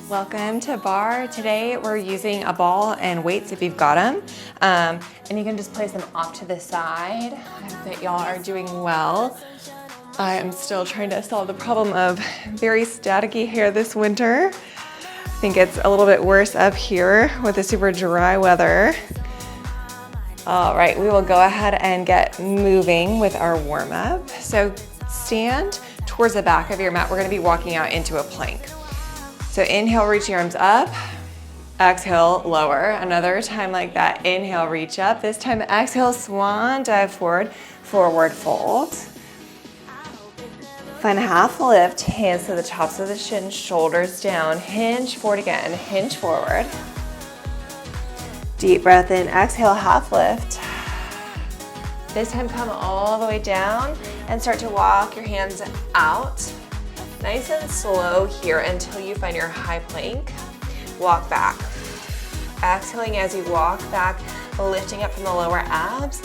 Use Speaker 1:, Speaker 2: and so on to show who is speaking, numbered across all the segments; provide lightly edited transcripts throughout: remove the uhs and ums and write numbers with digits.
Speaker 1: Welcome to Barre. Today we're using a ball and weights if you've got them. And you can just place them off to the side. I hope that y'all are doing well. I am still trying to solve the problem of very staticky hair this winter. I think it's a little bit worse up here with the super dry weather. All right, we will go ahead and get moving with our warm up. So stand towards the back of your mat. We're gonna be walking out into a plank. So inhale, reach your arms up. Exhale, lower. Another time like that. Inhale, reach up. This time, exhale, swan dive forward, forward fold. Find a half lift, hands to the tops of the shins, shoulders down. Hinge forward again, hinge forward. Deep breath in, exhale, half lift. This time, come all the way down and start to walk your hands out. Nice and slow here until you find your high plank. Walk back. Exhaling as you walk back, lifting up from the lower abs.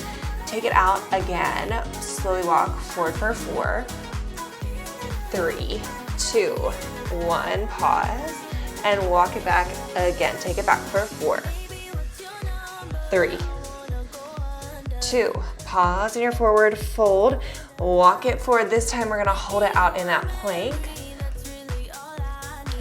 Speaker 1: Take it out again. Slowly walk forward for 4, 3, 2, 1. Pause and walk it back again. Take it back for 4, 3, 2. Pause in your forward fold. Walk it forward. This time we're gonna hold it out in that plank.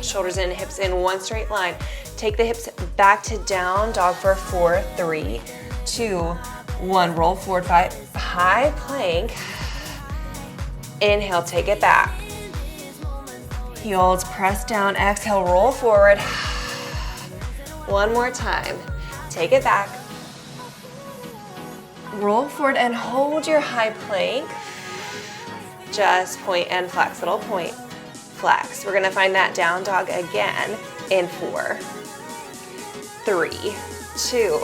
Speaker 1: Shoulders in, hips in, one straight line. Take the hips back to down dog for 4, 3, 2, 1. Roll forward, 5. High plank. Inhale, take it back. Heels press down, exhale, roll forward. One more time. Take it back. Roll forward and hold your high plank. Just point and flex, little point, flex. We're gonna find that down dog again in 4, 3, 2.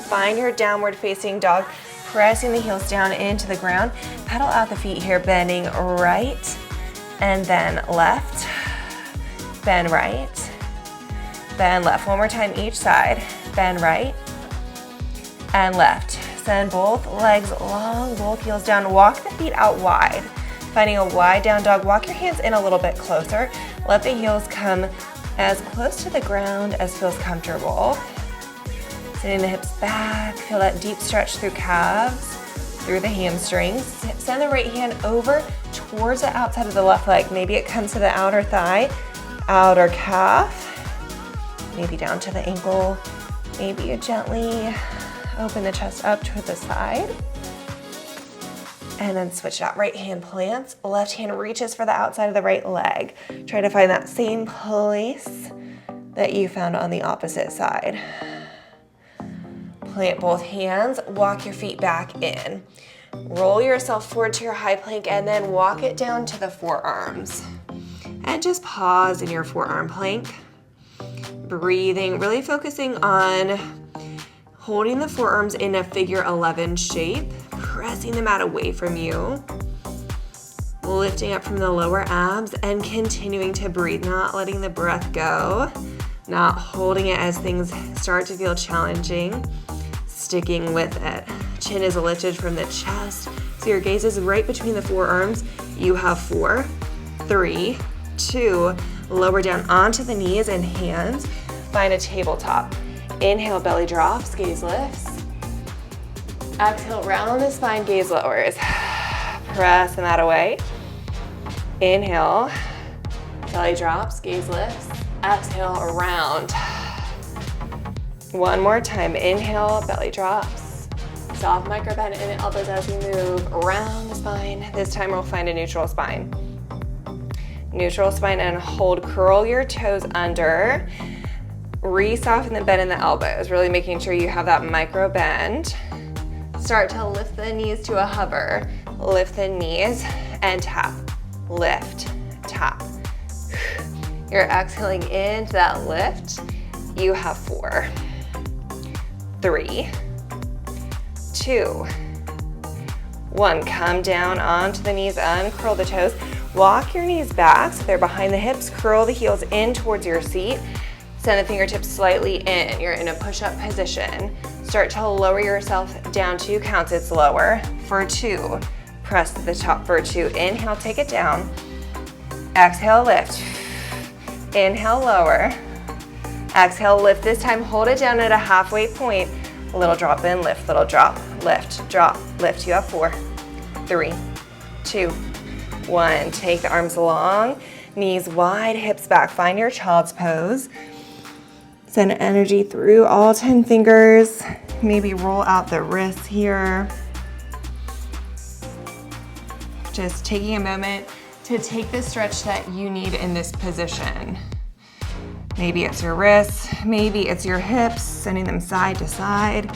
Speaker 1: Find your downward facing dog, pressing the heels down into the ground. Pedal out the feet here, bending right and then left. Bend right, bend left. One more time each side. Bend right and left. Send both legs long, both heels down. Walk the feet out wide. Finding a wide down dog, walk your hands in a little bit closer. Let the heels come as close to the ground as feels comfortable. Sending the hips back, feel that deep stretch through calves, through the hamstrings. Send the right hand over towards the outside of the left leg. Maybe it comes to the outer thigh, outer calf, maybe down to the ankle. Maybe you gently open the chest up to the side. And then switch out. Right hand plants, left hand reaches for the outside of the right leg. Try to find that same place that you found on the opposite side. Plant both hands, walk your feet back in. Roll yourself forward to your high plank and then walk it down to the forearms. And just pause in your forearm plank. Breathing, really focusing on holding the forearms in a figure 11 shape. Pressing the mat away from you, lifting up from the lower abs and continuing to breathe, not letting the breath go, not holding it as things start to feel challenging, sticking with it. Chin is lifted from the chest, so your gaze is right between the forearms. You have 4, 3, 2, lower down onto the knees and hands. Find a tabletop. Inhale, belly drops, gaze lifts. Exhale, round the spine, gaze lowers. Press the mat away. Inhale, belly drops, gaze lifts. Exhale, round. One more time. Inhale, belly drops. Soft micro bend in the elbows as we move around the spine. This time we'll find a neutral spine. Neutral spine and hold, curl your toes under. Re-soften the bend in the elbows, really making sure you have that micro bend. Start to lift the knees to a hover. Lift the knees and tap. Lift, tap. You're exhaling into that lift. You have 4, 3, 2, 1. Come down onto the knees, uncurl the toes. Walk your knees back so they're behind the hips. Curl the heels in towards your seat. Send the fingertips slightly in. You're in a push-up position. Start to lower yourself down 2 counts. It's lower for 2. Press to the top for 2. Inhale, take it down. Exhale, lift. Inhale, lower. Exhale, lift this time, hold it down at a halfway point. Little drop in, lift, little drop, lift, drop, lift. You have 4, 3, 2, 1. Take the arms long, knees wide, hips back. Find your child's pose. Send energy through all 10 fingers. Maybe roll out the wrists here. Just taking a moment to take the stretch that you need in this position. Maybe it's your wrists, maybe it's your hips, sending them side to side.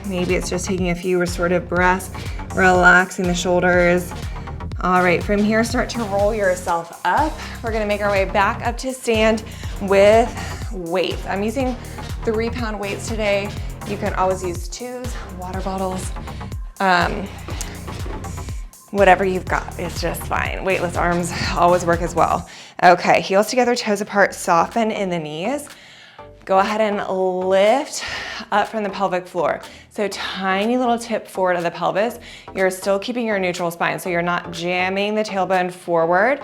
Speaker 1: Maybe it's just taking a few restorative breaths, relaxing the shoulders. All right, from here, start to roll yourself up. We're gonna make our way back up to stand with weights. I'm using 3-pound weights today. You can always use 2s, water bottles. Whatever you've got is just fine. Weightless arms always work as well. Okay, heels together, toes apart, soften in the knees. Go ahead and lift up from the pelvic floor. So tiny little tip forward of the pelvis. You're still keeping your neutral spine, so you're not jamming the tailbone forward,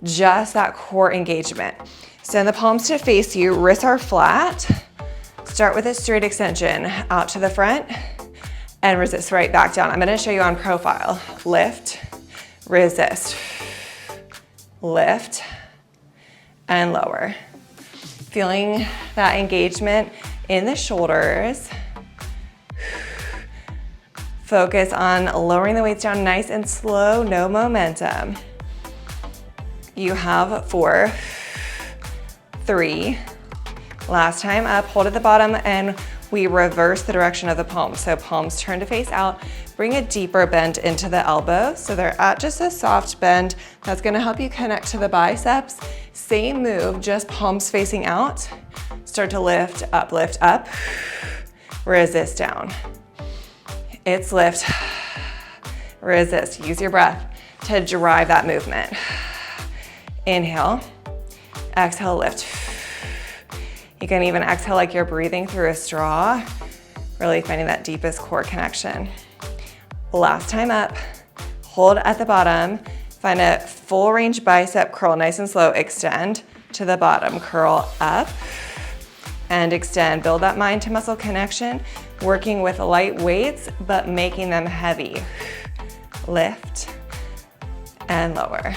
Speaker 1: just that core engagement. Send the palms to face you, wrists are flat. Start with a straight extension out to the front and resist right back down. I'm gonna show you on profile. Lift, resist, lift, and lower. Feeling that engagement in the shoulders. Focus on lowering the weights down nice and slow, no momentum. You have 4, 3, last time up, hold at the bottom, and we reverse the direction of the palms. So palms turn to face out, bring a deeper bend into the elbows. So they're at just a soft bend. That's gonna help you connect to the biceps. Same move, just palms facing out. Start to lift up, resist down. It's lift, resist. Use your breath to drive that movement. Inhale, exhale, lift. You can even exhale like you're breathing through a straw, really finding that deepest core connection. Last time up, hold at the bottom, find a full range bicep curl, nice and slow, extend to the bottom, curl up and extend. Build that mind to muscle connection, working with light weights, but making them heavy. Lift and lower.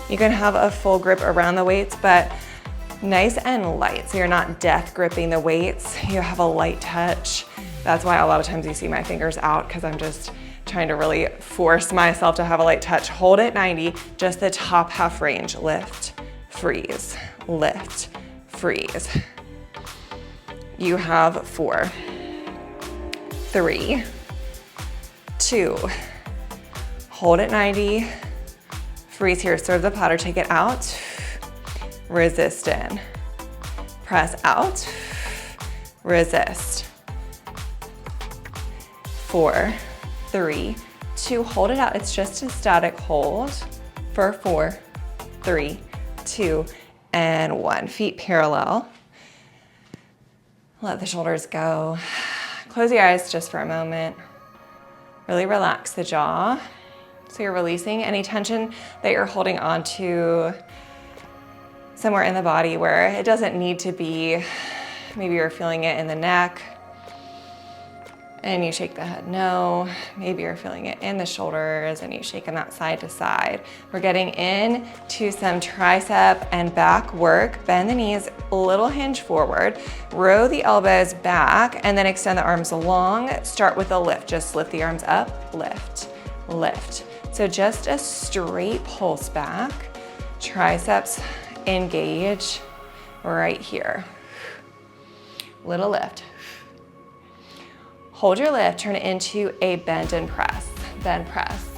Speaker 1: You can have a full grip around the weights, but nice and light, so you're not death gripping the weights. You have a light touch. That's why a lot of times you see my fingers out, because I'm just trying to really force myself to have a light touch. Hold at 90, just the top half range. Lift, freeze, lift, freeze. You have 4, 3, 2, hold at 90, freeze here, serve the platter, take it out. Resist in, press out, resist. 4, 3, 2, hold it out. It's just a static hold for 4, 3, 2, and 1. Feet parallel. Let the shoulders go. Close your eyes just for a moment. Really relax the jaw. So you're releasing any tension that you're holding on to somewhere in the body where it doesn't need to be. Maybe you're feeling it in the neck and you shake the head no. Maybe you're feeling it in the shoulders and you shake them that side to side. We're getting in to some tricep and back work. Bend the knees, a little hinge forward, row the elbows back, and then extend the arms long. Start with a lift. Just lift the arms up, lift, lift. So just a straight pulse back. Triceps engage right here. Little lift. Hold your lift, turn it into a bend and press. Bend, press.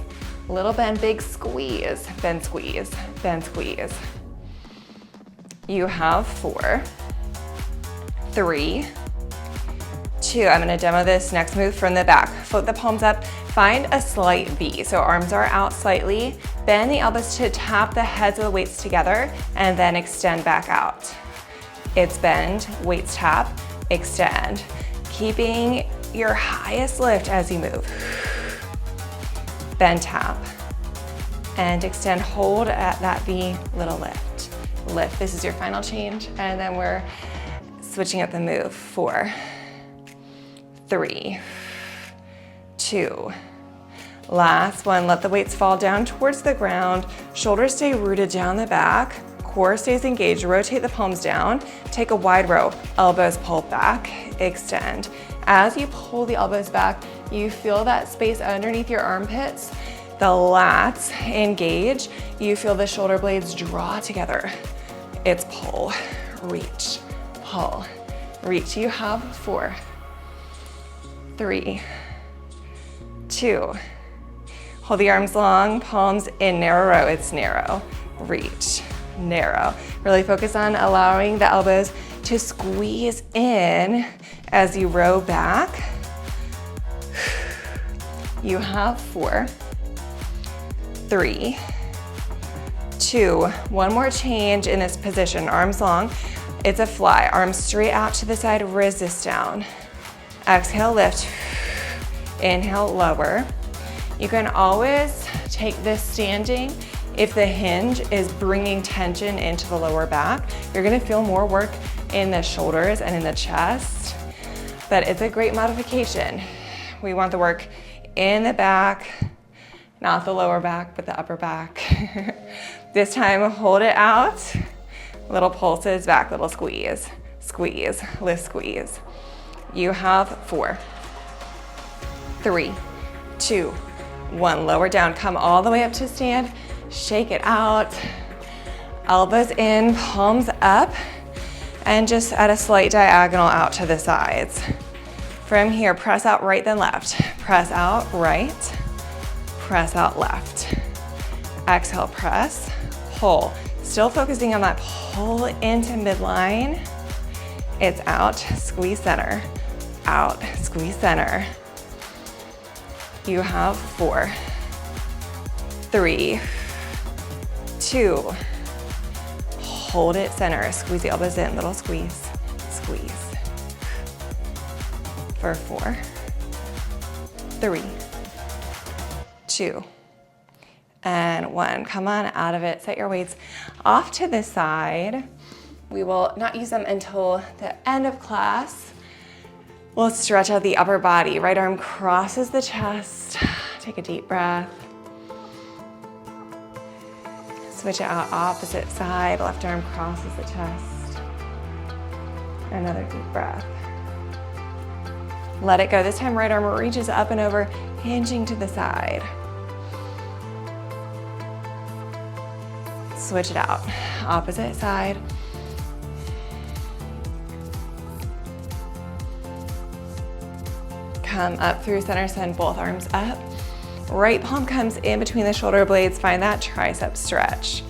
Speaker 1: Little bend, big squeeze. Bend, squeeze, bend, squeeze. You have 4, 3, 2. I'm gonna demo this next move from the back. Float the palms up, find a slight V. So arms are out slightly. Bend the elbows to tap the heads of the weights together and then extend back out. It's bend, weights tap, extend. Keeping your highest lift as you move. Bend, tap, and extend, hold at that V, little lift. lift. This is your final change, and then we're switching up the move. 4, 3, 2. Last one, let the weights fall down towards the ground. Shoulders stay rooted down the back. Core stays engaged. Rotate the palms down. Take a wide row. Elbows pull back. Extend. As you pull the elbows back, you feel that space underneath your armpits. The lats engage. You feel the shoulder blades draw together. It's pull, reach, pull, reach. You have 4, 3, 2. Hold the arms long, palms in, narrow row. It's narrow, reach, narrow. Really focus on allowing the elbows to squeeze in as you row back. You have 4, 3, 2. One more change in this position. Arms long. It's a fly. Arms straight out to the side. Resist down. Exhale, lift. Inhale, lower. You can always take this standing if the hinge is bringing tension into the lower back. You're gonna feel more work in the shoulders and in the chest, but it's a great modification. We want the work in the back, not the lower back, but the upper back. This time, hold it out. Little pulses back, little squeeze, squeeze, lift, squeeze. You have 4, 3, 2, 1. Lower down, come all the way up to stand. Shake it out. Elbows in, palms up, and just at a slight diagonal out to the sides. From here, press out right then left. Press out right, press out left. Exhale, press, pull. Still focusing on that pull into midline. It's out, squeeze center, out, squeeze center. You have 4, 3, 2. Hold it center, squeeze the elbows in, little squeeze, squeeze. For 4, 3, 2, and 1. Come on out of it. Set your weights off to the side. We will not use them until the end of class. We'll stretch out the upper body. Right arm crosses the chest. Take a deep breath. Switch it out, opposite side. Left arm crosses the chest. Another deep breath. Let it go. This time, right arm reaches up and over, hinging to the side. Switch it out. Opposite side. Come up through center, send both arms up. Right palm comes in between the shoulder blades. Find that tricep stretch.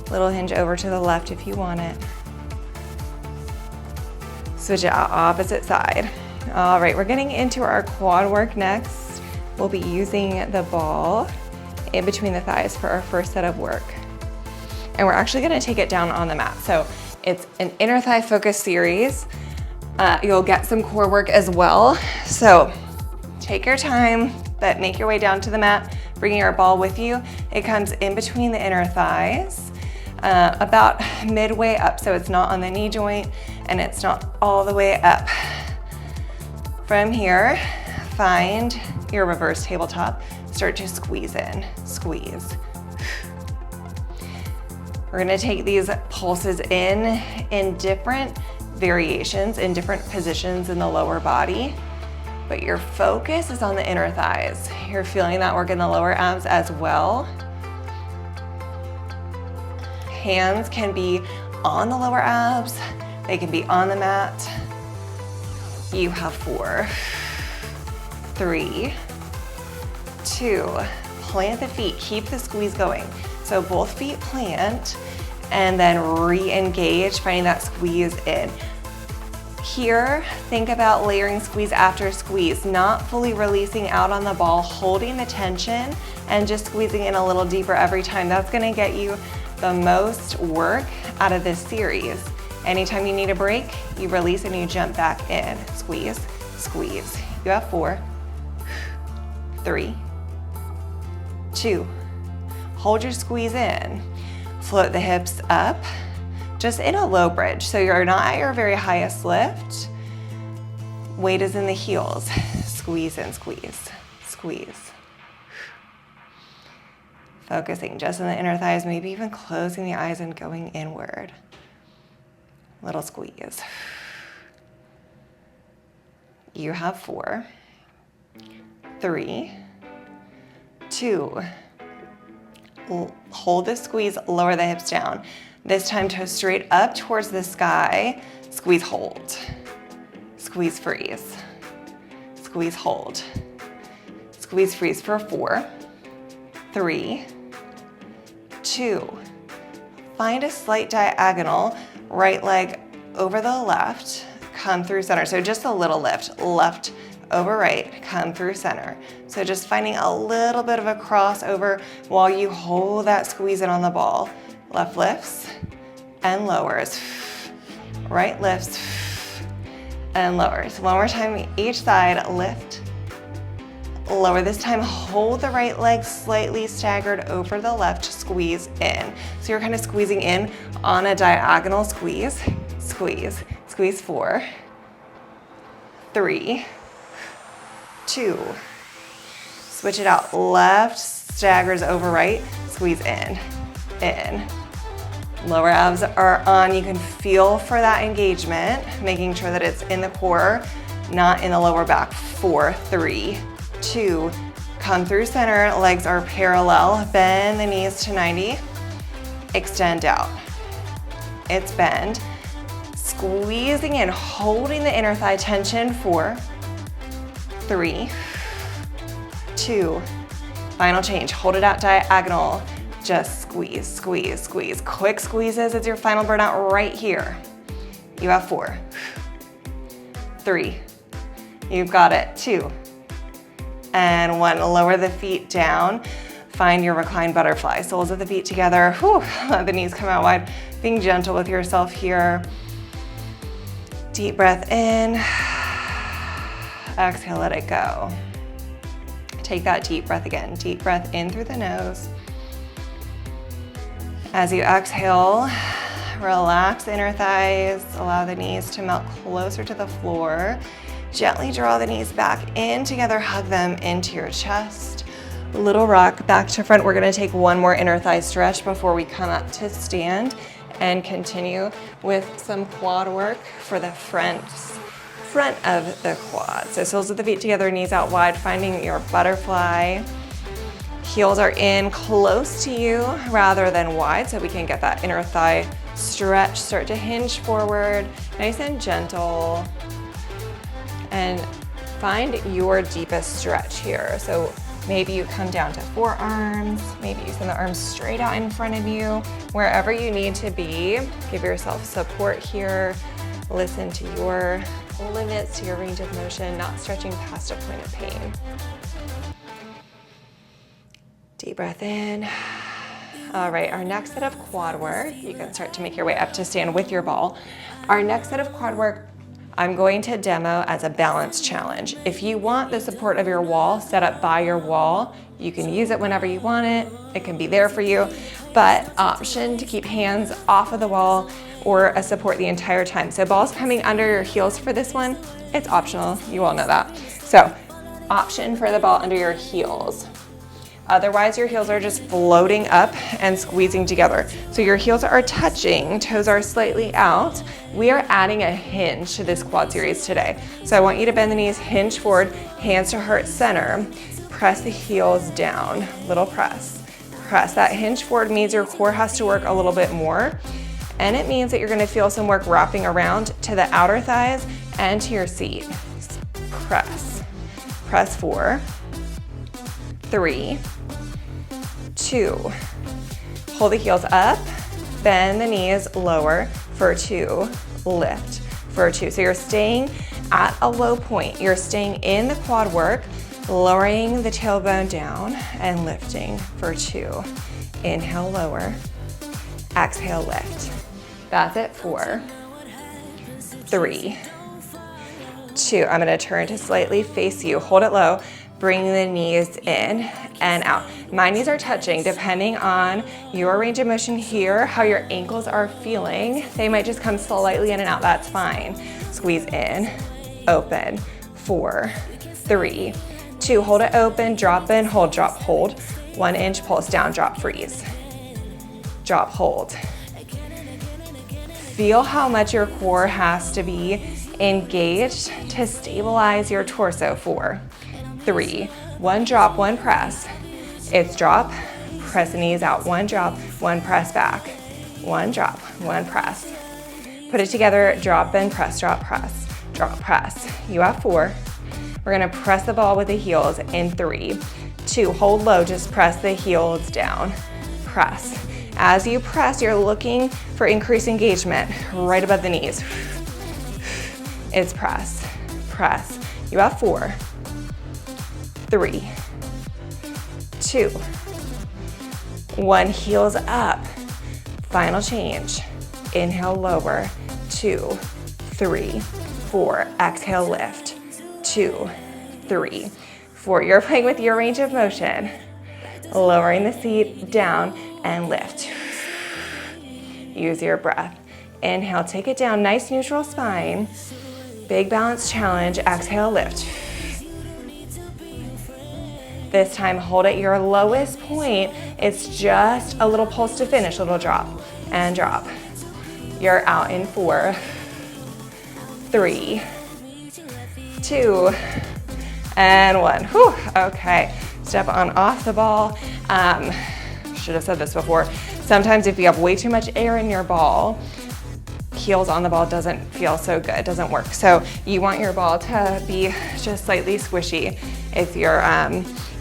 Speaker 1: Little hinge over to the left if you want it. Switch it out, opposite side. All right, we're getting into our quad work next. We'll be using the ball in between the thighs for our first set of work. And we're actually gonna take it down on the mat. So it's an inner thigh focus series. You'll get some core work as well. So take your time, but make your way down to the mat, bringing your ball with you. It comes in between the inner thighs, about midway up. So it's not on the knee joint and it's not all the way up. From here, find your reverse tabletop. Start to squeeze in, squeeze. We're gonna take these pulses in different variations, in different positions in the lower body, but your focus is on the inner thighs. You're feeling that work in the lower abs as well. Hands can be on the lower abs, they can be on the mat. You have 4, 3, 2. Plant the feet, keep the squeeze going. So both feet plant and then re-engage, finding that squeeze in. Here, think about layering squeeze after squeeze, not fully releasing out on the ball, holding the tension and just squeezing in a little deeper every time. That's gonna get you the most work out of this series. Anytime you need a break, you release and you jump back in. Squeeze, squeeze. You have 4, 3, 2. Hold your squeeze in. Float the hips up. just in a low bridge. So you're not at your very highest lift. Weight is in the heels. Squeeze and squeeze, squeeze. Focusing just on the inner thighs, maybe even closing the eyes and going inward. Little squeeze. You have 4, 3, 2. Hold the squeeze, lower the hips down. This time toes straight up towards the sky. Squeeze, hold. Squeeze, freeze. Squeeze, hold. Squeeze, freeze for 4, 3, 2. Find a slight diagonal, right leg over the left, come through center. So just a little lift, left over right, come through center. So just finding a little bit of a crossover while you hold that squeeze in on the ball. Left lifts and lowers. Right lifts and lowers. One more time, each side, lift, lower. This time, hold the right leg slightly staggered over the left, squeeze in. So you're kind of squeezing in on a diagonal squeeze, squeeze, squeeze 4, 3, 2. Switch it out, left staggers over right, squeeze in. Lower abs are on. You can feel for that engagement, making sure that it's in the core, not in the lower back. 4, 3, 2, come through center, legs are parallel, bend the knees to 90, extend out. It's bend, squeezing in, holding the inner thigh tension. 4, 3, 2, final change, hold it out diagonal, just squeeze, squeeze, squeeze. Quick squeezes as your final burnout right here. You have 4, 3, you've got it, 2, and 1. Lower the feet down, find your reclined butterfly. Soles of the feet together, whew, let the knees come out wide. Being gentle with yourself here. Deep breath in, exhale, let it go. Take that deep breath again. Deep breath in through the nose. As you exhale, relax the inner thighs, allow the knees to melt closer to the floor. Gently draw the knees back in together, hug them into your chest. Little rock back to front. We're gonna take one more inner thigh stretch before we come up to stand and continue with some quad work for the front of the quad. So soles of the feet together, knees out wide, finding your butterfly. Heels are in close to you rather than wide, so we can get that inner thigh stretch. Start to hinge forward, nice and gentle. And find your deepest stretch here. So maybe you come down to forearms, maybe you send the arms straight out in front of you. Wherever you need to be, give yourself support here. Listen to your limits, to your range of motion, not stretching past a point of pain. Deep breath in. All right, our next set of quad work, you can start to make your way up to stand with your ball. Our next set of quad work, I'm going to demo as a balance challenge. If you want the support of your wall set up by your wall, you can use it whenever you want it. It can be there for you, but option to keep hands off of the wall or a support the entire time. So balls coming under your heels for this one, it's optional, you all know that. So option for the ball under your heels. Otherwise, your heels are just floating up and squeezing together. So your heels are touching, toes are slightly out. We are adding a hinge to this quad series today. So I want you to bend the knees, hinge forward, hands to heart center. Press the heels down, little press. Press. That hinge forward means your core has to work a little bit more. And it means that you're gonna feel some work wrapping around to the outer thighs and to your seat. Press. Press 4, 3, 2. Hold the heels up, bend the knees lower for 2, lift for 2. So you're staying at a low point. You're staying in the quad work, lowering the tailbone down and lifting for 2. Inhale, lower, exhale, lift. That's it. 4, 3, 2. I'm gonna turn to slightly face you. Hold it low. Bring the knees in and out. My knees are touching. Depending on your range of motion here, how your ankles are feeling, they might just come slightly in and out. That's fine. Squeeze in, open, 4, 3, 2. Hold it open, drop in, hold, drop, hold. 1 inch pulse down, drop, freeze. Drop, hold. Feel how much your core has to be engaged to stabilize your torso. 4, 3, 1 drop, 1 press. It's drop, press the knees out. 1 drop, 1 press back. 1 drop, 1 press. Put it together, drop and press, drop, press, drop, press. You have 4. We're gonna press the ball with the heels in 3, 2, hold low, just press the heels down, press. As you press, you're looking for increased engagement right above the knees. It's press, press. You have 4, 3, 2, 1, heels up. Final change. Inhale, lower, 2, 3, 4. Exhale, lift, 2, 3, 4. You're playing with your range of motion. Lowering the seat down and lift. Use your breath. Inhale, take it down, nice neutral spine. Big balance challenge. Exhale, lift. This time, hold at your lowest point. It's just a little pulse to finish, little drop and drop. You're out in 4, 3, 2, and 1. Whew, okay. Step on off the ball. Should have said this before. Sometimes if you have way too much air in your ball, heels on the ball doesn't feel so good, doesn't work. So you want your ball to be just slightly squishy. If you're,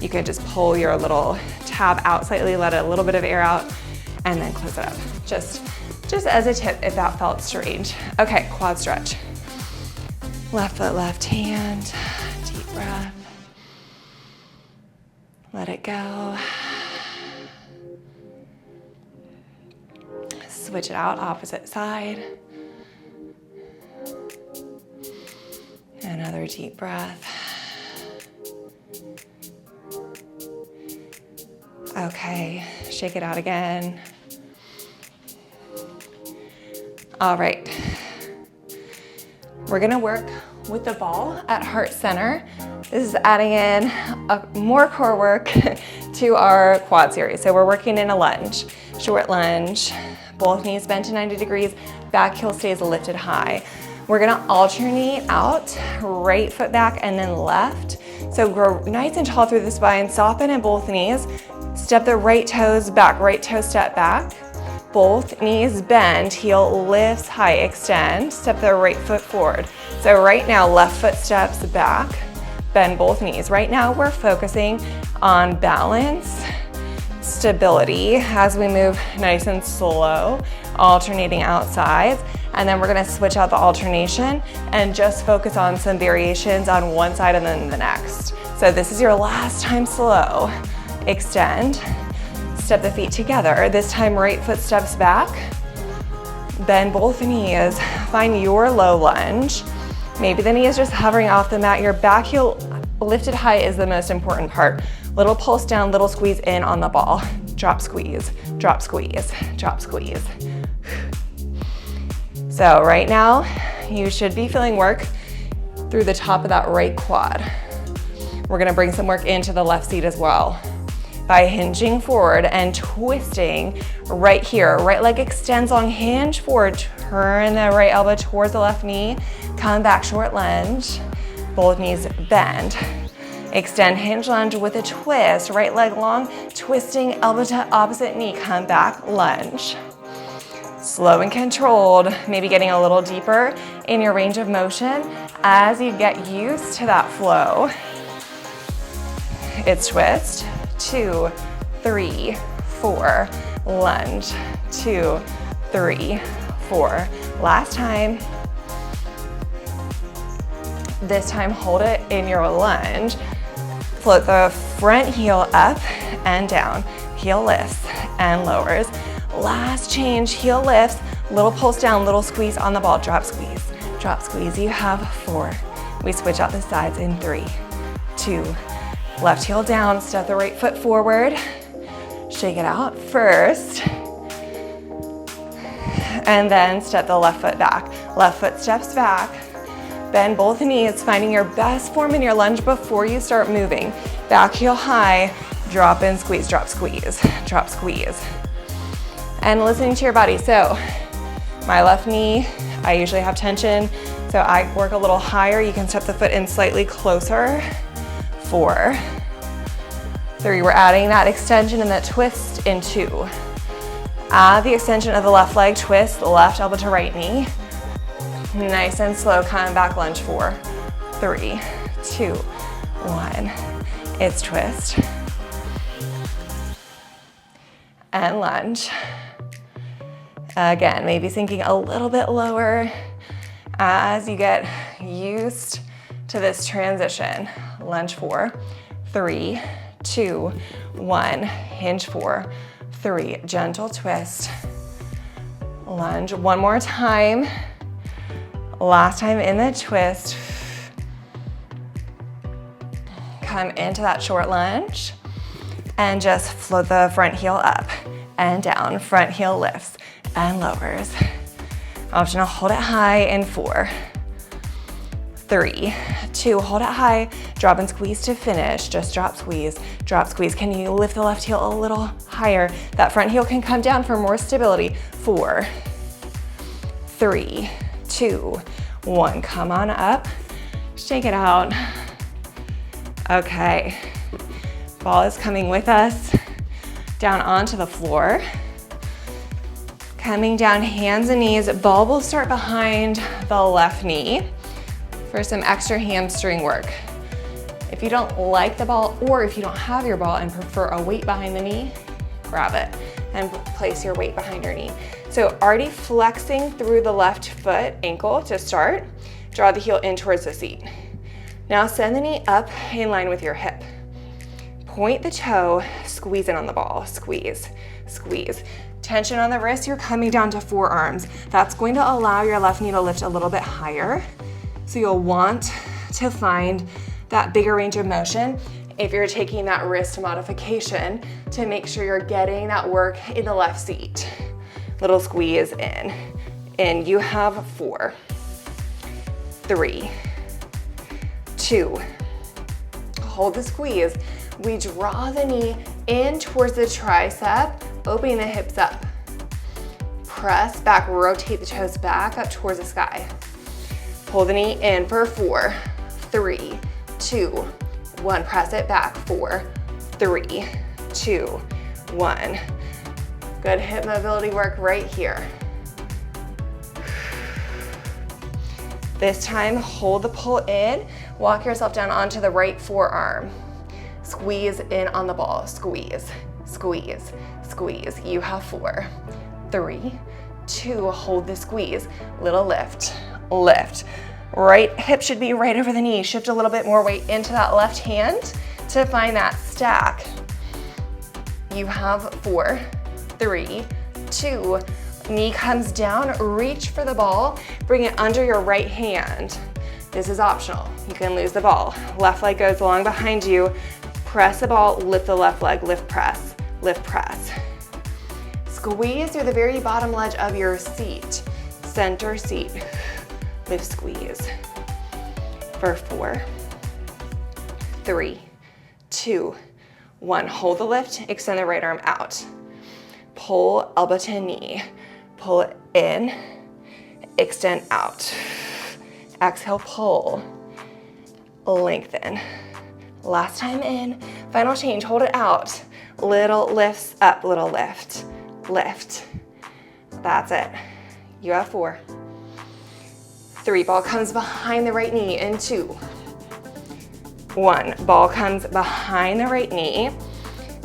Speaker 1: you can just pull your little tab out slightly, let a little bit of air out, and then close it up. Just as a tip if that felt strange. Okay, quad stretch. Left foot, left hand, deep breath. Let it go. Switch it out, opposite side. Another deep breath. Okay, shake it out again. All right. We're gonna work with the ball at heart center. This is adding in more core work to our quad series. So we're working in a lunge, short lunge, both knees bent to 90 degrees, back heel stays lifted high. We're gonna alternate out, right foot back and then left. So grow nice and tall through the spine, soften in both knees, step the right toes back, right toe step back. Both knees bend, heel lifts high, extend, step the right foot forward. So right now, left foot steps back, bend both knees. Right now, we're focusing on balance, stability as we move nice and slow, alternating out sides. And then we're gonna switch out the alternation and just focus on some variations on one side and then the next. So this is your last time slow. Extend. Step the feet together. This time, right foot steps back. Bend both knees. Find your low lunge. Maybe the knee is just hovering off the mat. Your back heel lifted high is the most important part. Little pulse down, little squeeze in on the ball. Drop, squeeze, drop, squeeze, drop, squeeze. So right now, you should be feeling work through the top of that right quad. We're gonna bring some work into the left seat as well. By hinging forward and twisting right here. Right leg extends long, hinge forward, turn the right elbow towards the left knee, come back, short lunge, both knees bend. Extend, hinge lunge with a twist, right leg long, twisting elbow to opposite knee, come back, lunge. Slow and controlled, maybe getting a little deeper in your range of motion as you get used to that flow. It's twist. 2, 3, 4, lunge, 2, 3, 4. Last time. This time, hold it in your lunge. Float the front heel up and down. Heel lifts and lowers. Last change, heel lifts, little pulse down, little squeeze on the ball. Drop, squeeze, drop, squeeze. You have 4. We switch out the sides in 3, 2, Left heel down, step the right foot forward. Shake it out first. And then step the left foot back. Left foot steps back. Bend both knees, finding your best form in your lunge before you start moving. Back heel high, drop in, squeeze, drop, squeeze, drop, squeeze. And listening to your body. So my left knee, I usually have tension, so I work a little higher. You can step the foot in slightly closer. 4, 3, we're adding that extension and that twist in 2. Add the extension of the left leg, twist, left elbow to right knee. Nice and slow, coming back lunge. 4, 3, 2, 1. It's twist. And lunge. Again, maybe sinking a little bit lower as you get used to this transition. Lunge. 4, 3, 2, 1. Hinge. 4, 3. Gentle twist. Lunge. One more time. Last time in the twist. Come into that short lunge and just float the front heel up and down. Front heel lifts and lowers. Optional, hold it high in 4, 3, 2, hold it high, drop and squeeze to finish. Just drop, squeeze, drop, squeeze. Can you lift the left heel a little higher? That front heel can come down for more stability. 4, 3, 2, 1. Come on up, shake it out. Okay, ball is coming with us down onto the floor. Coming down, hands and knees. Ball will start behind the left knee for some extra hamstring work. If you don't like the ball, or if you don't have your ball and prefer a weight behind the knee, grab it and place your weight behind your knee. So already flexing through the left foot ankle to start. Draw the heel in towards the seat. Now send the knee up in line with your hip. Point the toe, squeeze in on the ball. Squeeze, squeeze. Tension on the wrist, you're coming down to forearms. That's going to allow your left knee to lift a little bit higher. So you'll want to find that bigger range of motion if you're taking that wrist modification to make sure you're getting that work in the left seat. Little squeeze in. And you have 4, 3, 2. Hold the squeeze. We draw the knee in towards the tricep, opening the hips up. Press back, rotate the toes back up towards the sky. Pull the knee in for 4, 3, 2, 1. Press it back. 4, 3, 2, 1. Good hip mobility work right here. This time, hold the pull in. Walk yourself down onto the right forearm. Squeeze in on the ball. Squeeze, squeeze, squeeze. You have 4, 3, 2. Hold the squeeze. Little lift, lift. Right hip should be right over the knee. Shift a little bit more weight into that left hand to find that stack. You have 4, 3, 2. Knee comes down, reach for the ball, bring it under your right hand. This is optional. You can lose the ball. Left leg goes along behind you. Press the ball, lift the left leg, lift, press, lift, press. Squeeze through the very bottom ledge of your seat. Center seat. Lift, squeeze. For 4, 3, 2, 1. Hold the lift, extend the right arm out. Pull elbow to knee. Pull it in, extend out. Exhale, pull, lengthen. Last time in, final change, hold it out. Little lifts up, little lift, lift. That's it. You have 4, 3. Ball comes behind the right knee in 2, 1. Ball comes behind the right knee.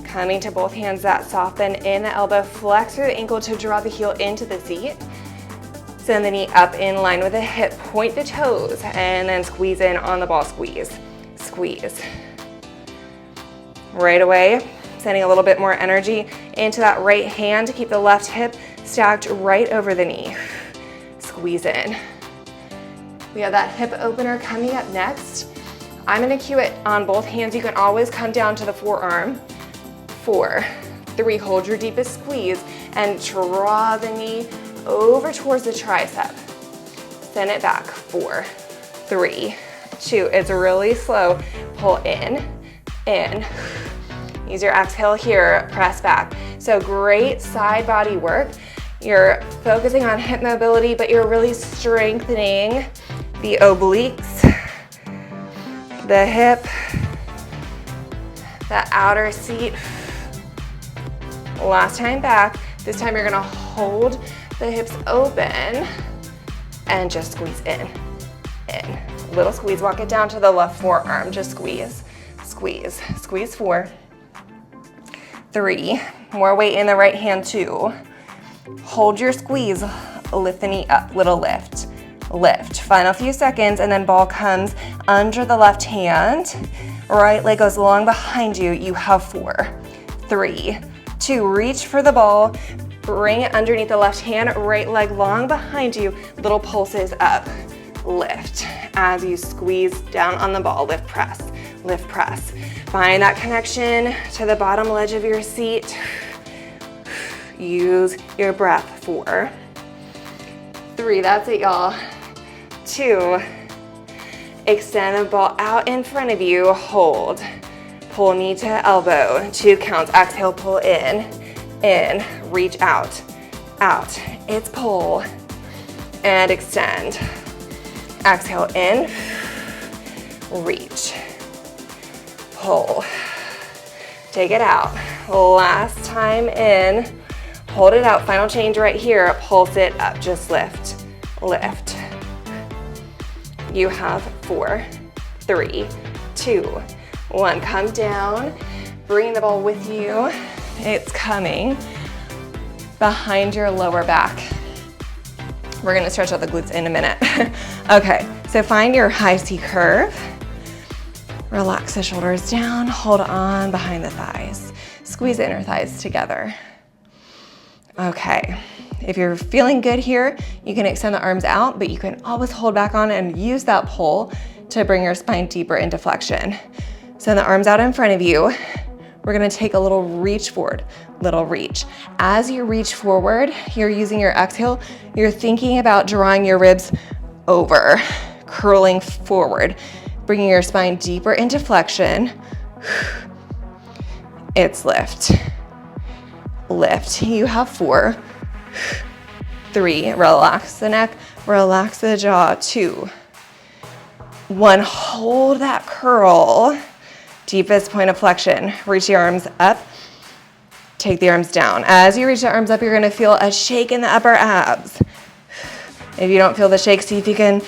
Speaker 1: Coming to both hands, that soft bend in the elbow, flex through the ankle to draw the heel into the seat. Send the knee up in line with the hip, point the toes, and then squeeze in on the ball, squeeze, squeeze. Right away, sending a little bit more energy into that right hand to keep the left hip stacked right over the knee. Squeeze in. We have that hip opener coming up next. I'm gonna cue it on both hands. You can always come down to the forearm. 4, 3, hold your deepest squeeze and draw the knee over towards the tricep. Send it back. 4, 3, 2. It's really slow. Pull in. Use your exhale here, press back. So great side body work. You're focusing on hip mobility, but you're really strengthening the obliques, the hip, the outer seat. Last time back. This time you're gonna hold the hips open and just squeeze in. Little squeeze, walk it down to the left forearm, just squeeze, squeeze, squeeze. 4, 3, more weight in the right hand. 2, hold your squeeze, lift the knee up, little lift, lift. Final few seconds, and then ball comes under the left hand, right leg goes long behind you. You have 4, 3, 2, reach for the ball, bring it underneath the left hand, right leg long behind you, little pulses up, lift. As you squeeze down on the ball, lift, press, lift, press. Find that connection to the bottom ledge of your seat. Use your breath. 4, 3, that's it, y'all. 2, extend the ball out in front of you, hold. Pull knee to elbow, 2 counts. Exhale, pull in, reach out, out. It's pull and extend. Exhale in, reach, pull. Take it out. Last time in, hold it out. Final change right here. Pulse it up, just lift, lift. You have 4, 3, 2, 1. Come down, bring the ball with you. It's coming behind your lower back. We're gonna stretch out the glutes in a minute. Okay, so find your high C curve. Relax the shoulders down, hold on behind the thighs. Squeeze the inner thighs together. Okay, if you're feeling good here, you can extend the arms out, but you can always hold back on and use that pull to bring your spine deeper into flexion. Send the arms out in front of you. We're gonna take a little reach forward, little reach. As you reach forward, you're using your exhale, you're thinking about drawing your ribs over, curling forward, bringing your spine deeper into flexion. It's lift, lift. You have 4, 3, relax the neck, relax the jaw. 2, 1, hold that curl. Deepest point of flexion. Reach the arms up, take the arms down. As you reach the arms up, you're gonna feel a shake in the upper abs. If you don't feel the shake, see if you can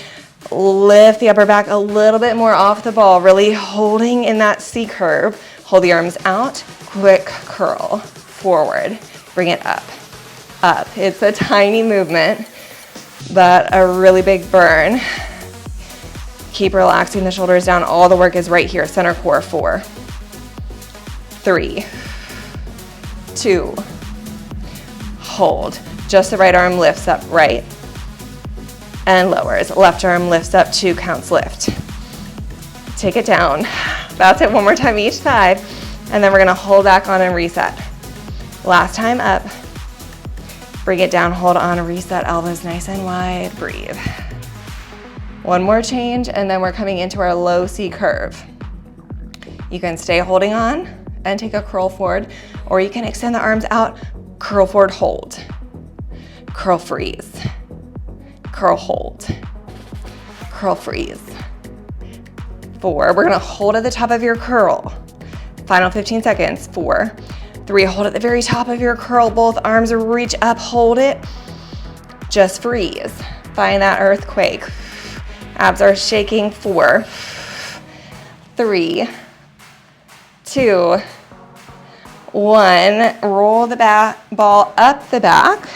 Speaker 1: lift the upper back a little bit more off the ball, really holding in that C curve. Hold the arms out, quick curl, forward, bring it up, up. It's a tiny movement, but a really big burn. Keep relaxing the shoulders down. All the work is right here, center core. 4, 3, 2, hold. Just the right arm lifts up, right, and lowers. Left arm lifts up, 2 counts, lift. Take it down. That's it, one more time each side. And then we're gonna hold back on and reset. Last time up. Bring it down, hold on, reset, elbows nice and wide, breathe. One more change, and then we're coming into our low C curve. You can stay holding on and take a curl forward, or you can extend the arms out, curl forward, hold. Curl, freeze. Curl, hold. Curl, freeze. 4, we're gonna hold at the top of your curl. Final 15 seconds. 4, 3, hold at the very top of your curl. Both arms reach up, hold it. Just freeze. Find that earthquake. Abs are shaking. 4, 3, 2, 1. Roll the ball up the back.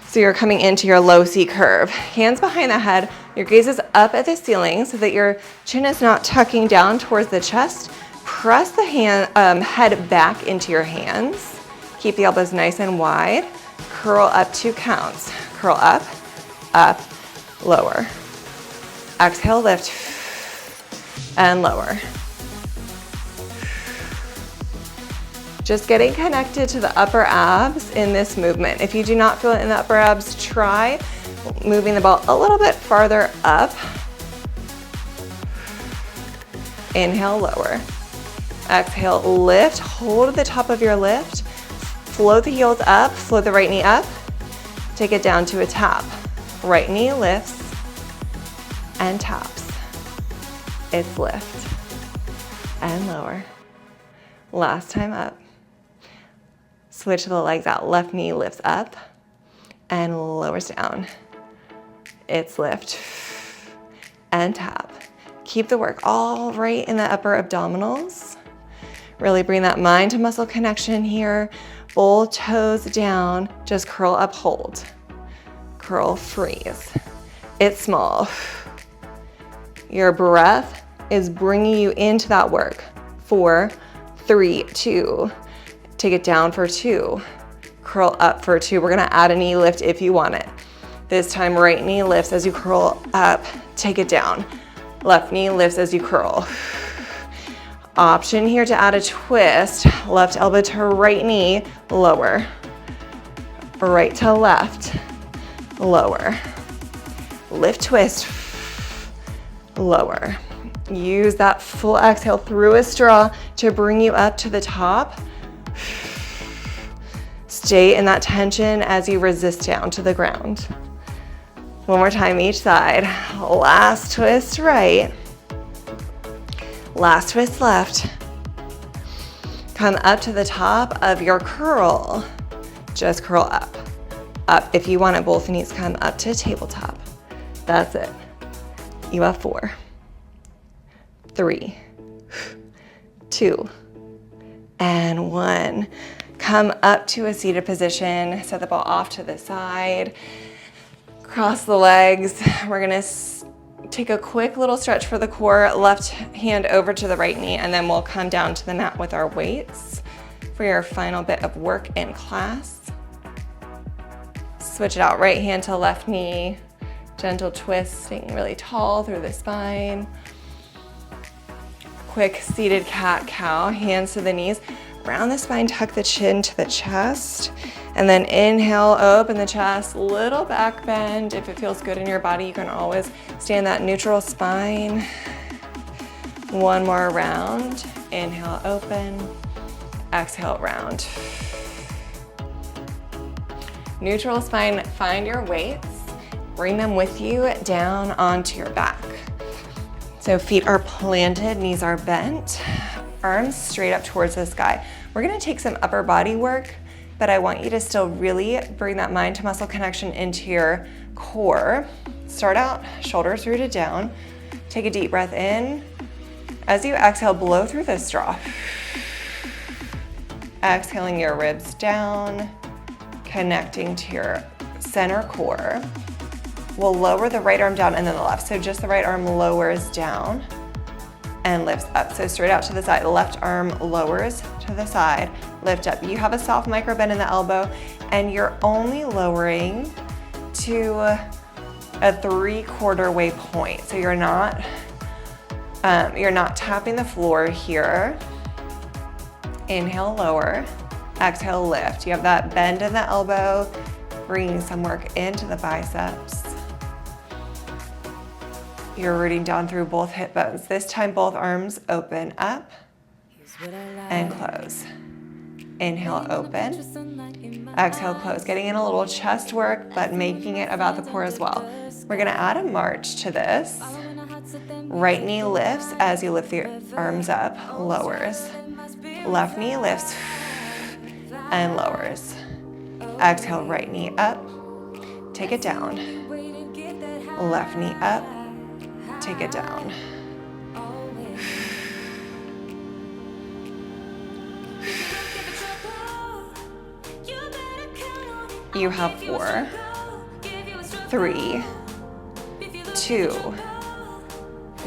Speaker 1: So you're coming into your low C curve. Hands behind the head. Your gaze is up at the ceiling so that your chin is not tucking down towards the chest. Press the head back into your hands. Keep the elbows nice and wide. Curl up, 2 counts. Curl up, lower. Exhale, lift. and lower. Just getting connected to the upper abs in this movement. If you do not feel it in the upper abs, try moving the ball a little bit farther up. Inhale, lower. Exhale, lift. Hold the top of your lift. Float the heels up, float the right knee up. Take it down to a tap. Right knee lifts and taps. It's lift and lower. Last time up. Switch the legs out. Left knee lifts up and lowers down. It's lift and tap. Keep the work all right in the upper abdominals. Really bring that mind to muscle connection here. Both toes down. Just curl up, hold. Curl, freeze. It's small. Your breath is bringing you into that work. 4, 3, 2. Take it down for 2. Curl up for 2. We're gonna add a knee lift if you want it. This time, right knee lifts as you curl up. Take it down. Left knee lifts as you curl. Option here to add a twist. Left elbow to right knee, lower. Right to left, lower. Lift, twist, lower. Use that full exhale through a straw to bring you up to the top. Stay in that tension as you resist down to the ground. One more time each side. Last twist right. Last twist left. Come up to the top of your curl. Just curl up. Up. If you want it, both knees come up to tabletop. That's it. You have 4, 3, 2, and 1. Come up to a seated position. Set the ball off to the side. Cross the legs. We're gonna take a quick little stretch for the core. Left hand over to the right knee, and then we'll come down to the mat with our weights for your final bit of work in class. Switch it out, right hand to left knee. Gentle twist, staying really tall through the spine. Quick seated cat-cow, hands to the knees. Round the spine, tuck the chin to the chest. And then inhale, open the chest, little back bend. If it feels good in your body, you can always stay in that neutral spine. One more round. Inhale, open. Exhale, round. Neutral spine, find your weights. Bring them with you down onto your back. So feet are planted, knees are bent, arms straight up towards the sky. We're gonna take some upper body work, but I want you to still really bring that mind to muscle connection into your core. Start out shoulders rooted down. Take a deep breath in. As you exhale, blow through the straw. Exhaling your ribs down, connecting to your center core. We'll lower the right arm down and then the left. So just the right arm lowers down and lifts up. So straight out to the side. The left arm lowers to the side, lift up. You have a soft micro bend in the elbow and you're only lowering to a 3/4 way point. So you're not tapping the floor here. Inhale, lower. Exhale, lift. You have that bend in the elbow, bringing some work into the biceps. You're rooting down through both hip bones. This time, both arms open up and close. Inhale, open. Exhale, close. Getting in a little chest work, but making it about the core as well. We're gonna add a march to this. Right knee lifts as you lift the arms up, lowers. Left knee lifts and lowers. Exhale, right knee up, take it down. Left knee up, take it down. You have 4, 3, 2,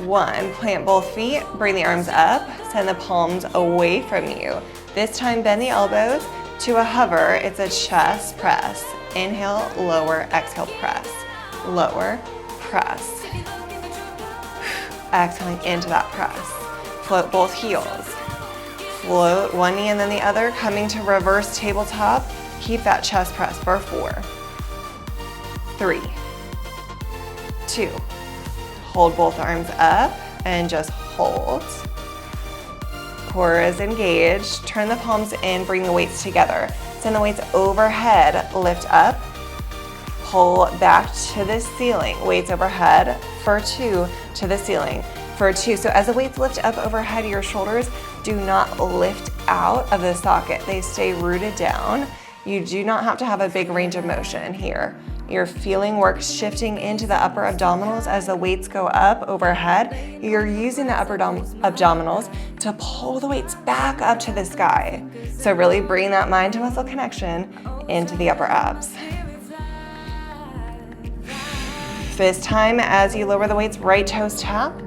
Speaker 1: 1. Plant both feet, bring the arms up, send the palms away from you. This time, bend the elbows to a hover. It's a chest press. Inhale, lower, exhale, press. Lower, press. Exhaling into that press. Float both heels. Float one knee and then the other, coming to reverse tabletop. Keep that chest press for 4, 3, 2. Hold both arms up and just hold. Core is engaged. Turn the palms in, bring the weights together. Send the weights overhead, lift up. Pull back to the ceiling. Weights overhead for 2 to the ceiling for 2. So as the weights lift up overhead, your shoulders do not lift out of the socket. They stay rooted down. You do not have to have a big range of motion here. You're feeling work shifting into the upper abdominals as the weights go up overhead. You're using the upper abdominals to pull the weights back up to the sky. So really bring that mind to muscle connection into the upper abs. This time, as you lower the weights, right toes tap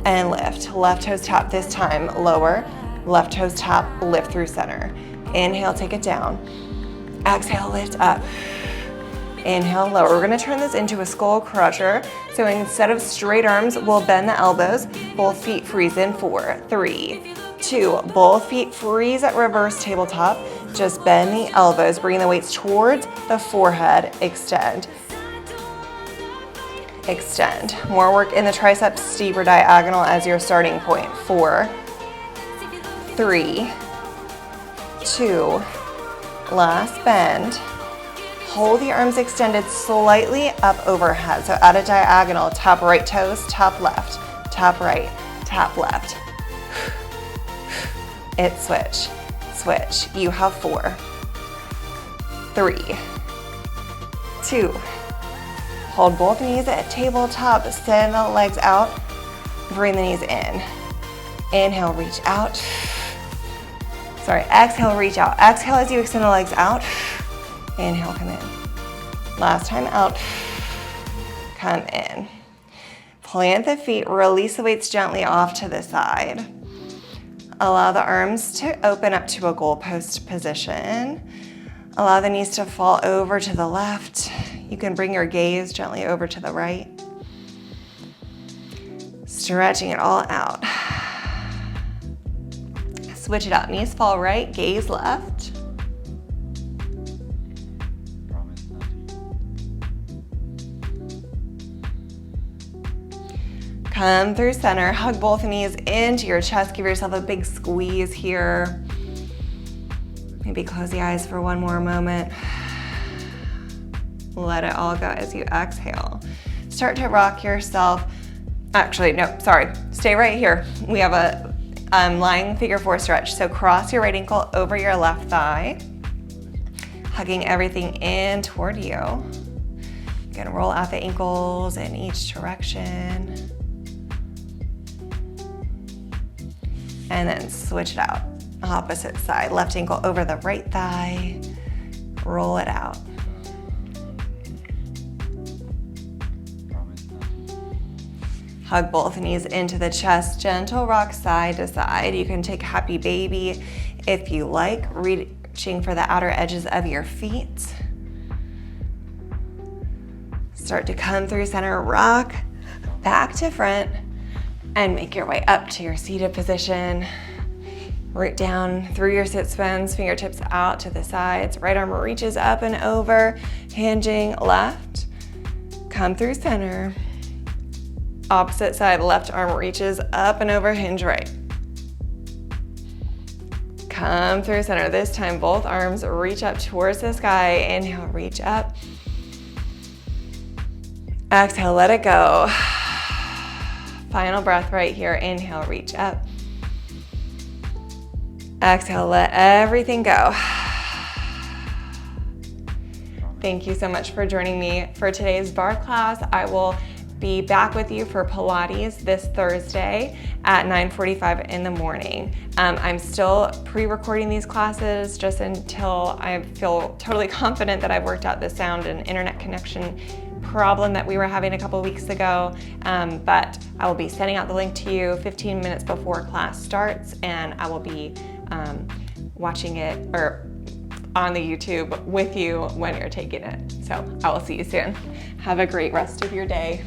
Speaker 1: and lift. Left toes tap this time, lower. Left toes tap, lift through center. Inhale, take it down. Exhale, lift up. Inhale, lower. We're gonna turn this into a skull crusher. So instead of straight arms, we'll bend the elbows. Both feet freeze in 4, 3, 2. Both feet freeze at reverse tabletop. Just bend the elbows, bring the weights towards the forehead, extend. Extend. More work in the triceps, steeper diagonal as your starting point. 4, 3, 2. Last bend. Hold the arms extended slightly up overhead. So at a diagonal, tap right toes, tap left, tap right, tap left. It's switch, switch. You have 4, 3, 2. Hold both knees at tabletop, send the legs out, bring the knees in. Inhale, reach out. Sorry, exhale, reach out. Exhale as you extend the legs out. Inhale, come in. Last time out, come in. Plant the feet, release the weights gently off to the side. Allow the arms to open up to a goalpost position. Allow the knees to fall over to the left. You can bring your gaze gently over to the right. Stretching it all out. Switch it up. Knees fall right, gaze left. Come through center, hug both knees into your chest. Give yourself a big squeeze here. Maybe close the eyes for one more moment. Let it all go as you exhale. Start to rock yourself. Actually, no, sorry. Stay right here. We have a lying figure 4 stretch. So cross your right ankle over your left thigh, hugging everything in toward you. You can roll out the ankles in each direction. And then switch it out. Opposite side, left ankle over the right thigh. Roll it out. Hug both knees into the chest, gentle rock side to side. You can take happy baby if you like, reaching for the outer edges of your feet. Start to come through center, rock back to front, and make your way up to your seated position. Root down through your sit bones, fingertips out to the sides. Right arm reaches up and over, hinging left. Come through center. Opposite side, left arm reaches up and over, hinge right. Come through center. This time, both arms reach up towards the sky. Inhale, reach up. Exhale, let it go. Final breath right here. Inhale, reach up. Exhale, let everything go. Thank you so much for joining me for today's barre class. I will be back with you for Pilates this Thursday at 9:45 in the morning. I'm still pre-recording these classes just until I feel totally confident that I've worked out the sound and internet connection problem that we were having a couple weeks ago, but I will be sending out the link to you 15 minutes before class starts, and I will be watching it or on the YouTube with you when you're taking it. So I will see you soon. Have a great rest of your day.